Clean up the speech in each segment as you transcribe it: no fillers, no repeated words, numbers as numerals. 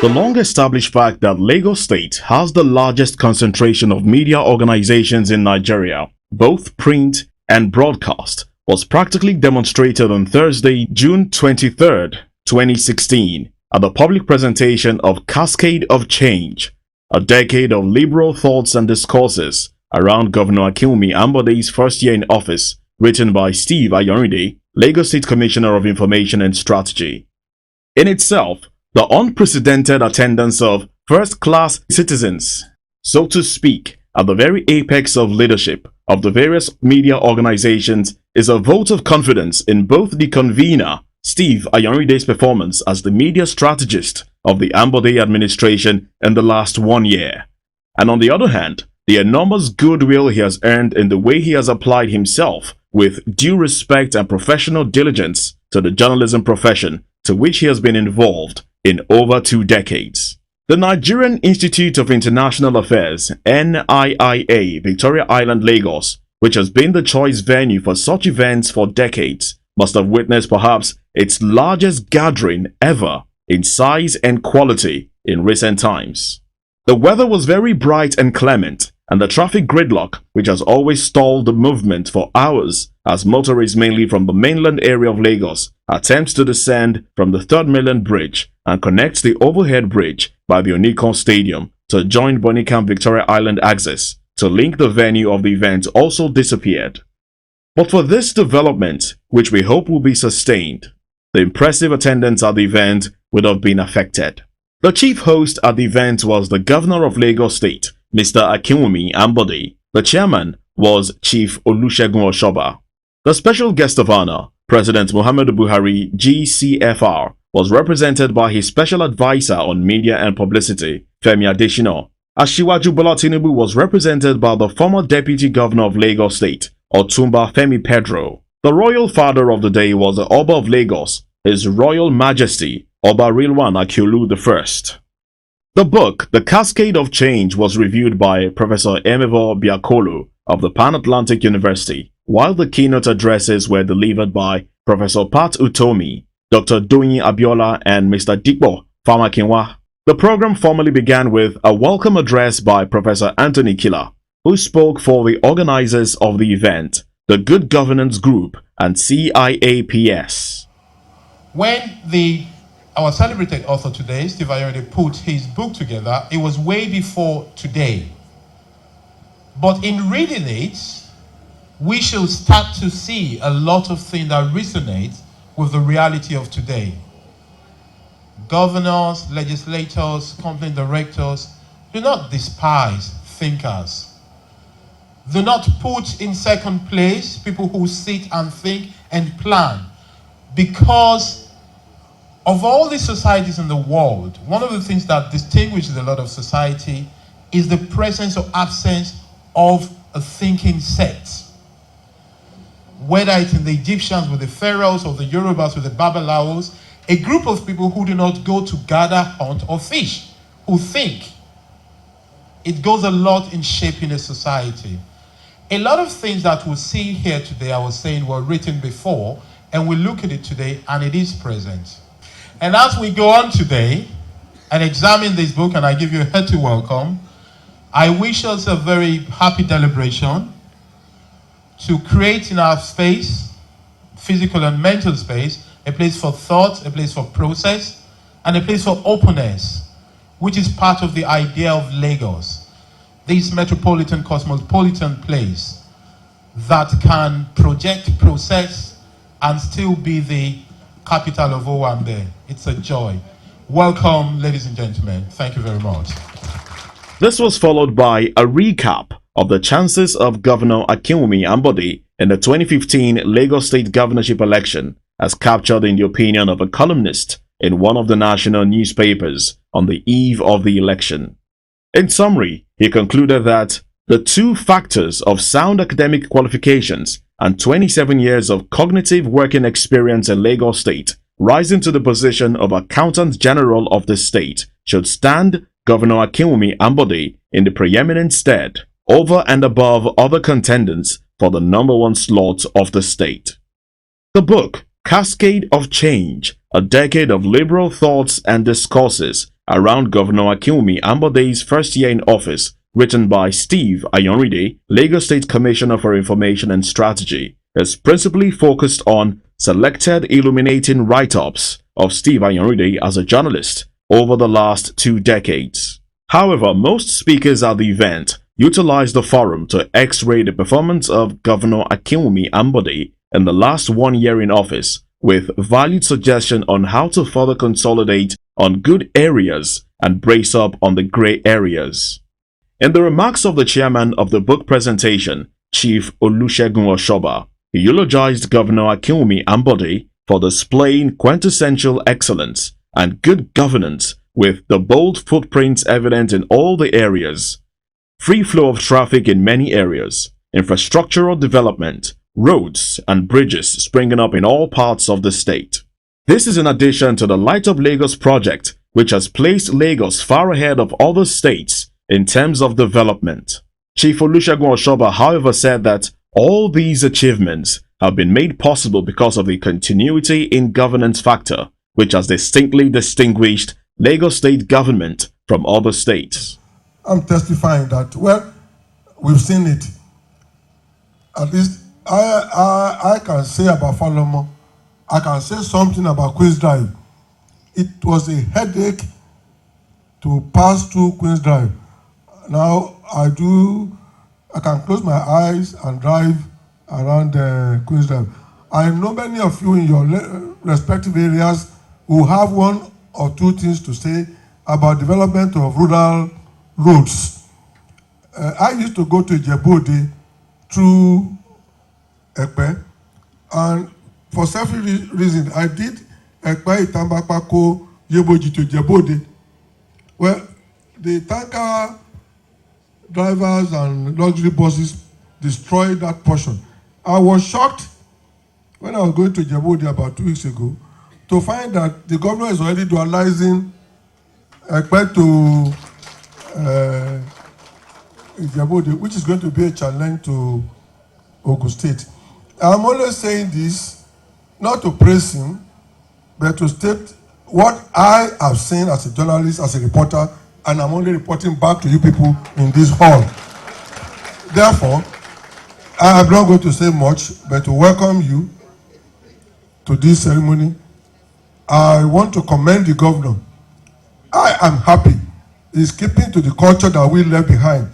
The long-established fact that Lagos State has the largest concentration of media organizations in Nigeria, both print and broadcast, was practically demonstrated on Thursday, June 23, 2016, at the public presentation of Cascade of Change, a decade of liberal thoughts and discourses around Governor Akinwumi Ambode's first year in office, written by Steve Ayorinde, Lagos State Commissioner of Information and Strategy. In itself, the unprecedented attendance of first-class citizens, so to speak, at the very apex of leadership of the various media organizations is a vote of confidence in both the convener, Steve Ayorinde's performance as the media strategist of the Ambode administration in the last 1 year, and on the other hand, the enormous goodwill he has earned in the way he has applied himself with due respect and professional diligence to the journalism profession to which he has been involved in over 2 decades. The Nigerian Institute of International Affairs, NIIA, Victoria Island, Lagos, which has been the choice venue for such events for decades, must have witnessed perhaps its largest gathering ever in size and quality in recent times. The weather was very bright and clement, and the traffic gridlock, which has always stalled the movement for hours as motorists mainly from the mainland area of Lagos attempt to descend from the 3rd Mainland Bridge and connect the overhead bridge by the Onikon Stadium to join Bonicamp Victoria Island access to link the venue of the event also disappeared. But for this development, which we hope will be sustained, the impressive attendance at the event would have been affected. The chief host at the event was the Governor of Lagos State, Mr. Akinwumi Ambode. The chairman was Chief Olusegun Oshoba. The special guest of honor, President Muhammadu Buhari, GCFR, was represented by his special advisor on media and publicity, Femi Adesina. Asiwaju Bola Tinubu was represented by the former Deputy Governor of Lagos State, Otumba Femi Pedro. The royal father of the day was the Oba of Lagos, His Royal Majesty, Oba Rilwan Akiolu I. The book, The Cascade of Change, was reviewed by Professor Emevo Biakolo of the Pan-Atlantic University, while the keynote addresses were delivered by Professor Pat Utomi, Dr. Doyin Abiola, and Mr. Dikbo Famakinwa. The program formally began with a welcome address by Professor Anthony Killer, who spoke for the organizers of the event, the Good Governance Group, and CIAPS. When our celebrated author today, Steve Ayorinde, put his book together, it was way before today. But in reading it, we should start to see a lot of things that resonate with the reality of today. Governors, legislators, company directors, do not despise thinkers. Do not put in second place people who sit and think and plan. Because of all the societies in the world, one of the things that distinguishes a lot of society is the presence or absence of a thinking set. Whether it's in the Egyptians with the pharaohs or the Yorubas with the Babalaos, a group of people who do not go to gather, hunt, or fish, who think. It goes a lot in shaping a society. A lot of things that we see here today, I was saying, were written before, and we look at it today, and it is present. And as we go on today and examine this book, and I give you a hearty welcome, I wish us a very happy deliberation to create in our space, physical and mental space, a place for thought, a place for process, and a place for openness, which is part of the idea of Lagos, this metropolitan, cosmopolitan place that can project, process, and still be the capital of Owambe. It's a joy. Welcome, ladies and gentlemen. Thank you very much. This was followed by a recap of the chances of Governor Akinwumi Ambode in the 2015 Lagos State governorship election, as captured in the opinion of a columnist in one of the national newspapers on the eve of the election. In summary, he concluded that the 2 factors of sound academic qualifications and 27 years of cognitive working experience in Lagos State, rising to the position of Accountant General of the state, should stand Governor Akinwumi Ambode in the preeminent stead over and above other contenders for the #1 slot of the state. The book, Cascade of Change, a decade of liberal thoughts and discourses around Governor Akinwumi Ambode's first year in office, written by Steve Ayanride, Lagos State Commissioner for Information and Strategy, is principally focused on selected illuminating write-ups of Steve Ayanride as a journalist over the last 2 decades. However, most speakers at the event utilized the forum to x-ray the performance of Governor Akinwumi Ambode in the last 1 year in office, with valued suggestion on how to further consolidate on good areas and brace up on the grey areas. In the remarks of the chairman of the book presentation, Chief Olusegun Oshoba, he eulogized Governor Akinwumi Ambode for displaying quintessential excellence and good governance, with the bold footprints evident in all the areas. Free flow of traffic in many areas, infrastructural development, roads and bridges springing up in all parts of the state. This is in addition to the Light Up Lagos project, which has placed Lagos far ahead of other states in terms of development. Chief Olusegun Oshoba, however, said that all these achievements have been made possible because of the continuity in governance factor, which has distinctly distinguished Lagos state government from other states. I'm testifying that, well, we've seen it. At least I can say about Falomo, I can say something about Queen's Drive. It was a headache to pass through Queen's Drive. Now I can close my eyes and drive around Queen's Drive. I know many of you in your respective areas who have one or two things to say about development of rural roads. I used to go to Ijebu-Ode through Ekpe, and for several reasons, I did Ekpe, Itambakpako, Yeboji to Ijebu-Ode. Well, the tanker drivers and luxury buses destroyed that portion. I was shocked when I was going to Ijebu-Ode about 2 weeks ago to find that the governor is already dualizing Ekpe to Ijebu-Ode, which is going to be a challenge to Ogun State. I'm always saying this, not to praise him, but to state what I have seen as a journalist, as a reporter, and I'm only reporting back to you people in this hall. Therefore, I am not going to say much, but to welcome you to this ceremony. I want to commend the governor. I am happy he's keeping to the culture that we left behind.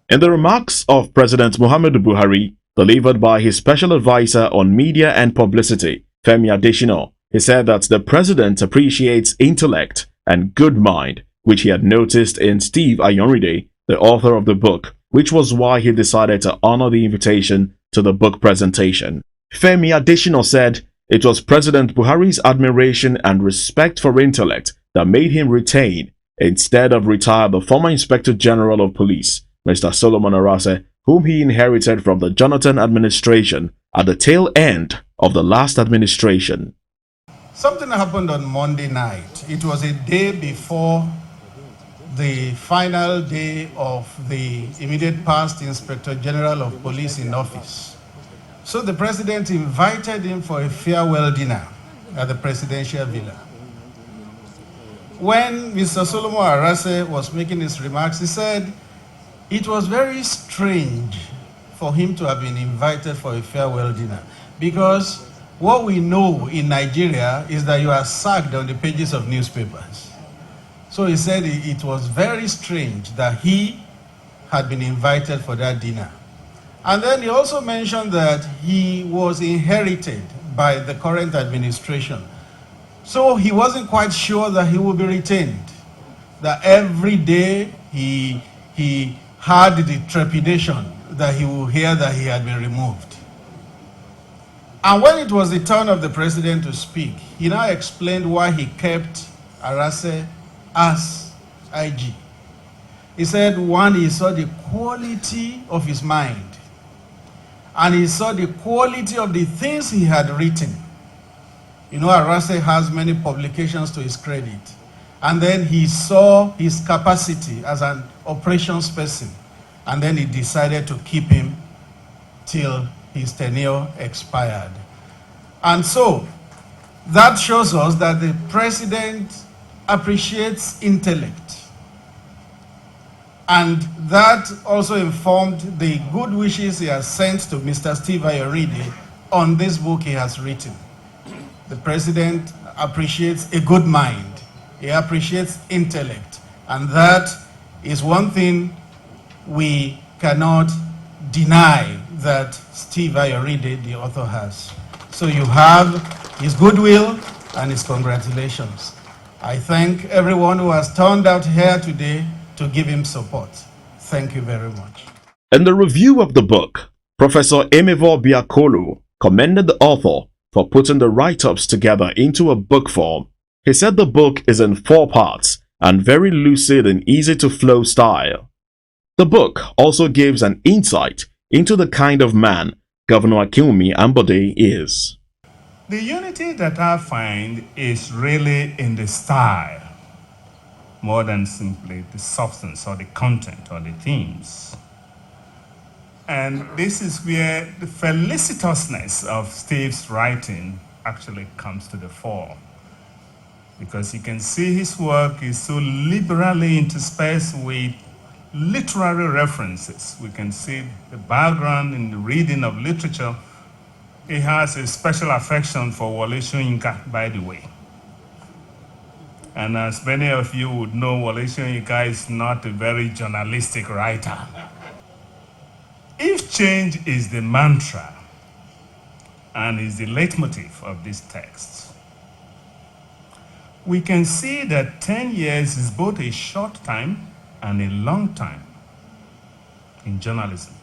In the remarks of President Muhammadu Buhari, delivered by his special advisor on media and publicity, Femi Adesina, he said that the president appreciates intellect and good mind, which he had noticed in Steve Ayanride, the author of the book, which was why he decided to honor the invitation to the book presentation. Femi Adesina said it was President Buhari's admiration and respect for intellect that made him retain, instead of retire, the former Inspector General of Police, Mr. Solomon Arase, whom he inherited from the Jonathan administration at the tail end of the last administration. Something happened on Monday night. It was a day before the final day of the immediate past Inspector General of Police in office. So the president invited him for a farewell dinner at the presidential villa. When Mr. Solomon Arase was making his remarks, he said it was very strange for him to have been invited for a farewell dinner, because what we know in Nigeria is that you are sacked on the pages of newspapers. So he said it was very strange that he had been invited for that dinner. And then he also mentioned that he was inherited by the current administration. So he wasn't quite sure that he would be retained. That every day he had the trepidation that he would hear that he had been removed. And when it was the turn of the president to speak, he now explained why he kept Arase as IG. He said, one, he saw the quality of his mind, and he saw the quality of the things he had written. You know, Arase has many publications to his credit. And then he saw his capacity as an operations person. And then he decided to keep him till his tenure expired. And so, that shows us that the president appreciates intellect. And that also informed the good wishes he has sent to Mr. Steve Ayoride on this book he has written. The president appreciates a good mind. He appreciates intellect. And that is one thing we cannot deny that Steve Ayoride, the author, has. So you have his goodwill and his congratulations. I thank everyone who has turned out here today to give him support. Thank you very much. In the review of the book, Professor Emevo Biakolu commended the author for putting the write-ups together into a book form. He said the book is in 4 parts and very lucid and easy-to-flow style. The book also gives an insight into the kind of man Governor Akinwumi Ambode is. The unity that I find is really in the style, more than simply the substance or the content or the themes. And this is where the felicitousness of Steve's writing actually comes to the fore. Because you can see his work is so liberally interspersed with literary references. We can see the background in the reading of literature. He has a special affection for Wole Soyinka, by the way. And as many of you would know, Wole Soyinka is not a very journalistic writer. If change is the mantra and is the leitmotif of this text, we can see that 10 years is both a short time and a long time in journalism.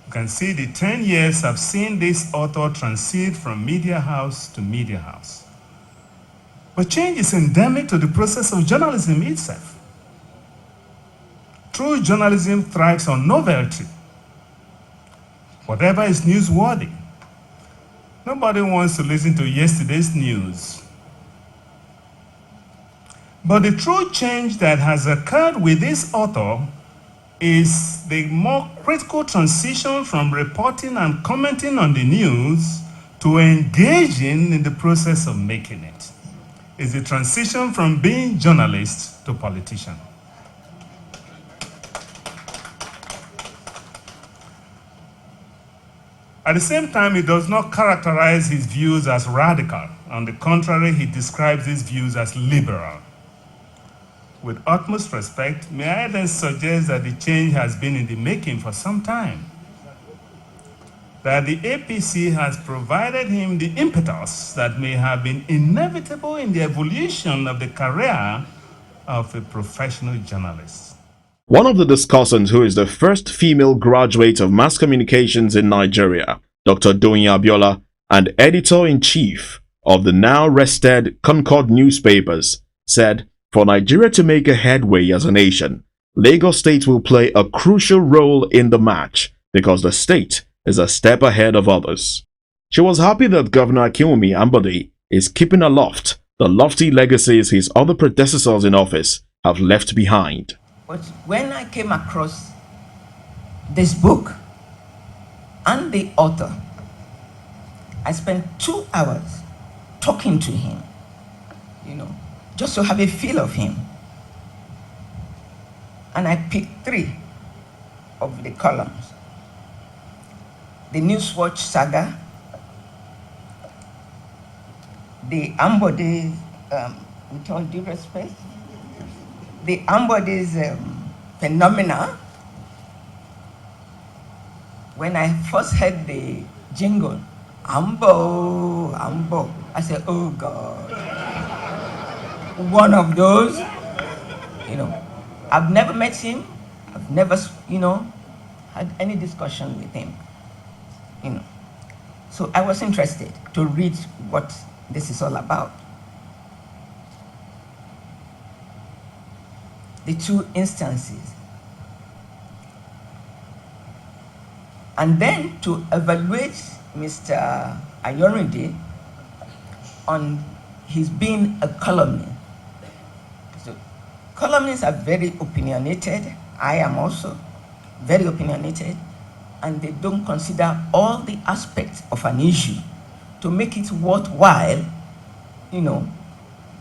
You can see the 10 years have seen this author transit from media house to media house. But change is endemic to the process of journalism itself. True journalism thrives on novelty. Whatever is newsworthy. Nobody wants to listen to yesterday's news. But the true change that has occurred with this author is the more critical transition from reporting and commenting on the news to engaging in the process of making it. It's the transition from being journalist to politician. At the same time, he does not characterize his views as radical. On the contrary, he describes his views as liberal. With utmost respect, may I then suggest that the change has been in the making for some time. That the APC has provided him the impetus that may have been inevitable in the evolution of the career of a professional journalist. One of the discussants, who is the first female graduate of mass communications in Nigeria, Dr. Doyin Abiola, and editor-in-chief of the now rested Concord newspapers, said, "For Nigeria to make a headway as a nation, Lagos State will play a crucial role in the match because the state is a step ahead of others." She was happy that Governor Akinwumi Ambode is keeping aloft the lofty legacies his other predecessors in office have left behind. But when I came across this book and the author, I spent 2 hours talking to him, just to have a feel of him. And I picked 3 of the columns. The Newswatch saga, the Ambode, with all due respect, the Ambode's phenomena. When I first heard the jingle, Ambo, Ambo, I said, oh God. One of those, I've never met him. I've never, had any discussion with him, So I was interested to read what this is all about. The 2 instances. And then to evaluate Mr. Ayoride on his being a columnist. So columnists are very opinionated. I am also very opinionated. And they don't consider all the aspects of an issue to make it worthwhile,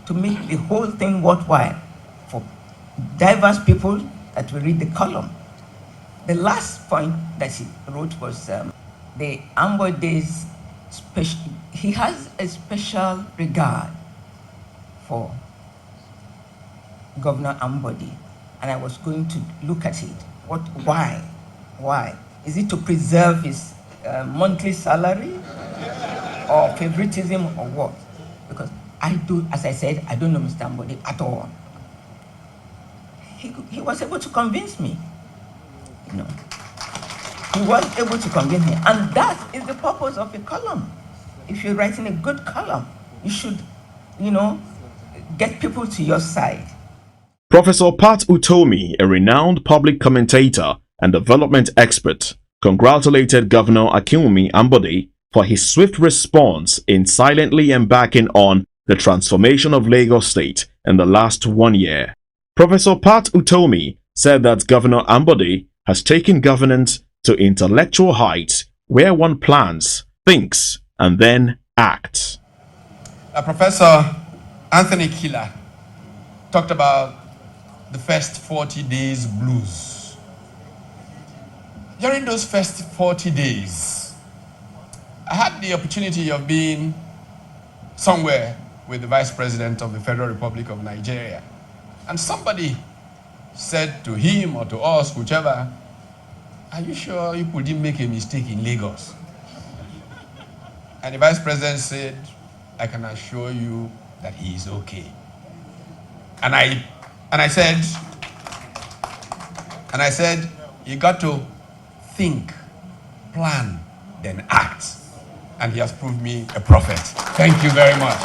to make the whole thing worthwhile for diverse people that will read the column. The last point that he wrote was the Ambode's special. He has a special regard for Governor Ambode, and I was going to look at it. Why? Why? Is it to preserve his monthly salary or favoritism or what? Because as I said, I don't know Mr. Ambode at all. He was able to convince me, you know. He was able to convince me, and that is the purpose of a column. If you're writing a good column, you should, you know, get people to your side. Professor Pat Utomi, a renowned public commentator and development expert, congratulated Governor Akinwumi Ambode for his swift response in silently embarking on the transformation of Lagos State in the last 1 year. Professor Pat Utomi said that Governor Ambode has taken governance to intellectual heights where one plans, thinks, and then acts. Professor Anthony Killer talked about the first 40 days blues. During those first 40 days, I had the opportunity of being somewhere with the Vice President of the Federal Republic of Nigeria. And somebody said to him or to us, whichever, "Are you sure you didn't make a mistake in Lagos?" And the Vice President said, "I can assure you that he is okay." And I said, "You got to think, plan, then act." And he has proved me a prophet. Thank you very much.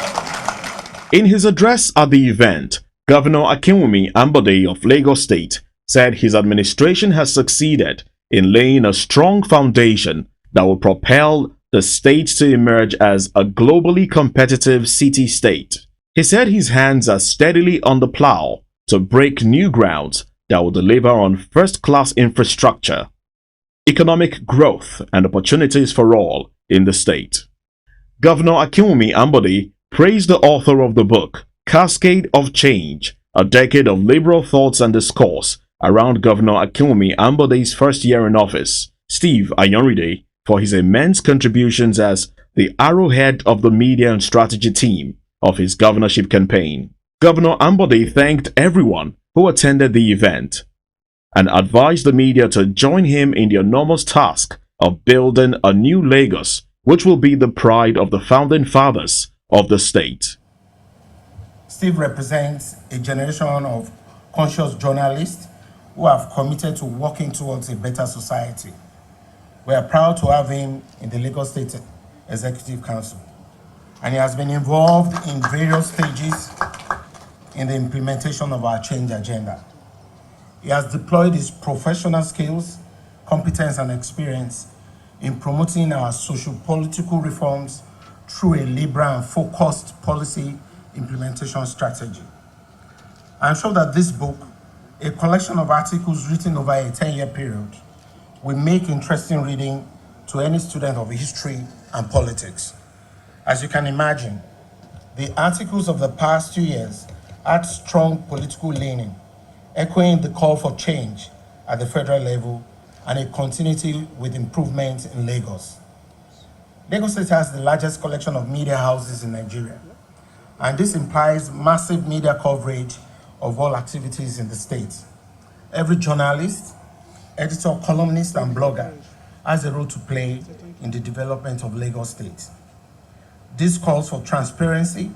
In his address at the event, Governor Akinwumi Ambode of Lagos State said his administration has succeeded in laying a strong foundation that will propel the state to emerge as a globally competitive city-state. He said his hands are steadily on the plow to break new grounds that will deliver on first-class infrastructure, economic growth, and opportunities for all in the state. Governor Akinwumi Ambode praised the author of the book, Cascade of Change, a decade of liberal thoughts and discourse around Governor Akinwumi Ambode's first year in office, Steve Ayanride, for his immense contributions as the arrowhead of the media and strategy team of his governorship campaign. Governor Ambode thanked everyone who attended the event and advised the media to join him in the enormous task of building a new Lagos, which will be the pride of the founding fathers of the state. Steve represents a generation of conscious journalists who have committed to working towards a better society. We are proud to have him in the Lagos State Executive Council, and he has been involved in various stages in the implementation of our change agenda. He has deployed his professional skills, competence, and experience in promoting our socio-political reforms through a liberal and focused policy implementation strategy. I'm sure that this book, a collection of articles written over a 10-year period, will make interesting reading to any student of history and politics. As you can imagine, the articles of the past 2 years had strong political leaning, echoing the call for change at the federal level and a continuity with improvement in Lagos. Lagos State has the largest collection of media houses in Nigeria, and this implies massive media coverage of all activities in the state. Every journalist, editor, columnist, and blogger has a role to play in the development of Lagos State. This calls for transparency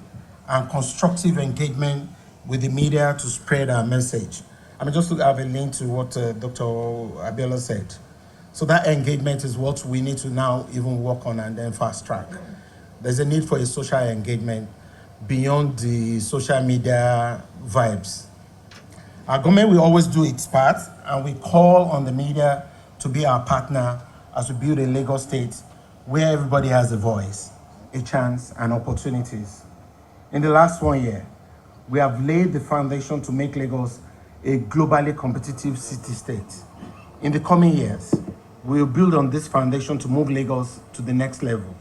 and constructive engagement with the media to spread our message. I mean, just to have a link to what Dr. Abiola said. So that engagement is what we need to now even work on and then fast track. There's a need for a social engagement beyond the social media vibes. Our government will always do its part, and we call on the media to be our partner as we build a Lagos State where everybody has a voice, a chance, and opportunities. In the last 1 year, we have laid the foundation to make Lagos a globally competitive city-state. In the coming years, we will build on this foundation to move Lagos to the next level,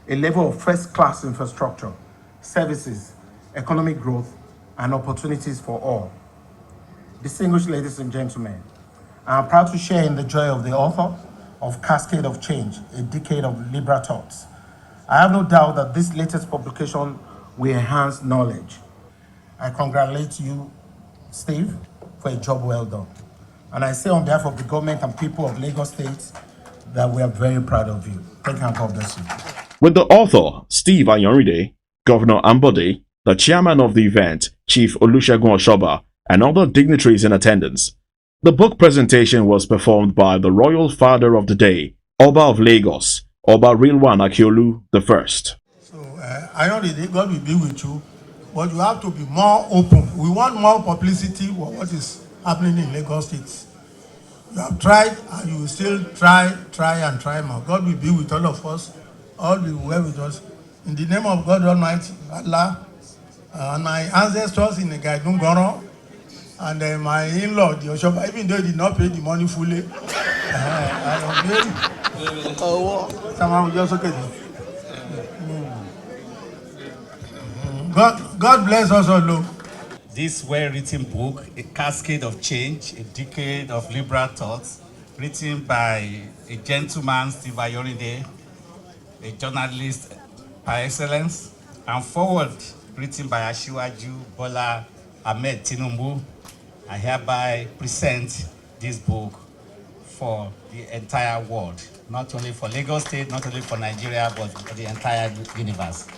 a level of first-class infrastructure, services, economic growth, and opportunities for all. Distinguished ladies and gentlemen, I am proud to share in the joy of the author of Cascade of Change, a decade of liberal thoughts. I have no doubt that this latest publication will enhance knowledge. I congratulate you, Steve, for a job well done. And I say on behalf of the government and people of Lagos State that we are very proud of you. Thank you and God bless you. With the author, Steve Ayanride, Governor Ambode, the chairman of the event, Chief Olusegun Oshoba, and other dignitaries in attendance. The book presentation was performed by the royal father of the day, Oba of Lagos, Oba Rilwan Akiolu I. So Ayanride, God will be with you, but you have to be more open. We want more publicity for what is happening in Lagos State. You have tried and you will still try more. God will be with all of us. All will be well with us. In the name of God Almighty, Allah, and my ancestors in the Gaidungoro, and my in-law, the Oshoba, even though he did not pay the money fully, I obeyed. Someone just okay. God bless us all. This well-written book, A Cascade of Change, a decade of liberal thoughts, written by a gentleman, Steve Ayanride, a journalist par excellence, and forward written by Asiwaju Bola Ahmed Tinubu. I hereby present this book for the entire world, not only for Lagos State, not only for Nigeria, but for the entire universe.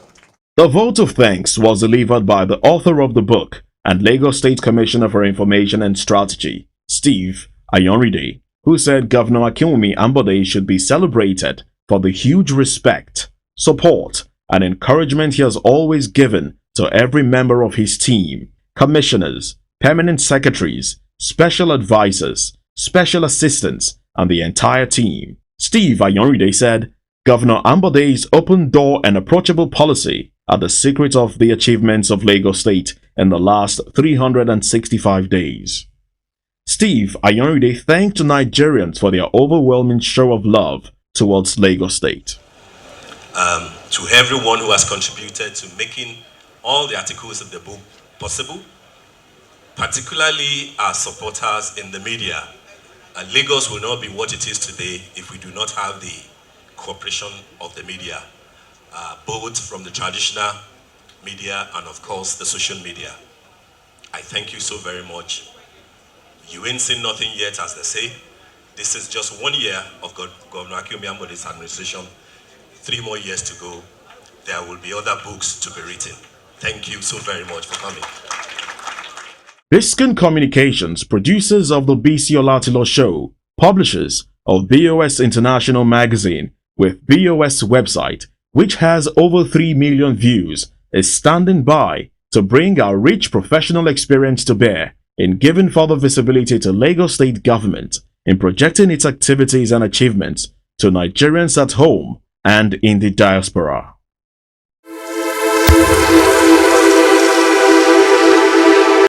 The vote of thanks was delivered by the author of the book and Lagos State Commissioner for Information and Strategy, Steve Ayanride, who said Governor Akinwumi Ambode should be celebrated for the huge respect, support, and encouragement he has always given to every member of his team, commissioners, permanent secretaries, special advisors, special assistants, and the entire team. Steve Ayanride said, Governor Ambode's open door and approachable policy are the secret of the achievements of Lagos State in the last 365 days. Steve Ayanride thanked Nigerians for their overwhelming show of love towards Lagos State. To everyone who has contributed to making all the articles of the book possible, particularly our supporters in the media. And Lagos will not be what it is today if we do not have the cooperation of the media, both from the traditional media and of course the social media. I thank you so very much. You ain't seen nothing yet, as they say. This is just 1 year of Governor Akinwumi Ambode's administration. 3 more years to go. There will be other books to be written. Thank you so very much for coming. Biscayne Communications, producers of the BC Olatilo Show, publishers of BOS International Magazine with BOS website, which has over 3 million views, is standing by to bring our rich professional experience to bear in giving further visibility to Lagos State government in projecting its activities and achievements to Nigerians at home and in the diaspora.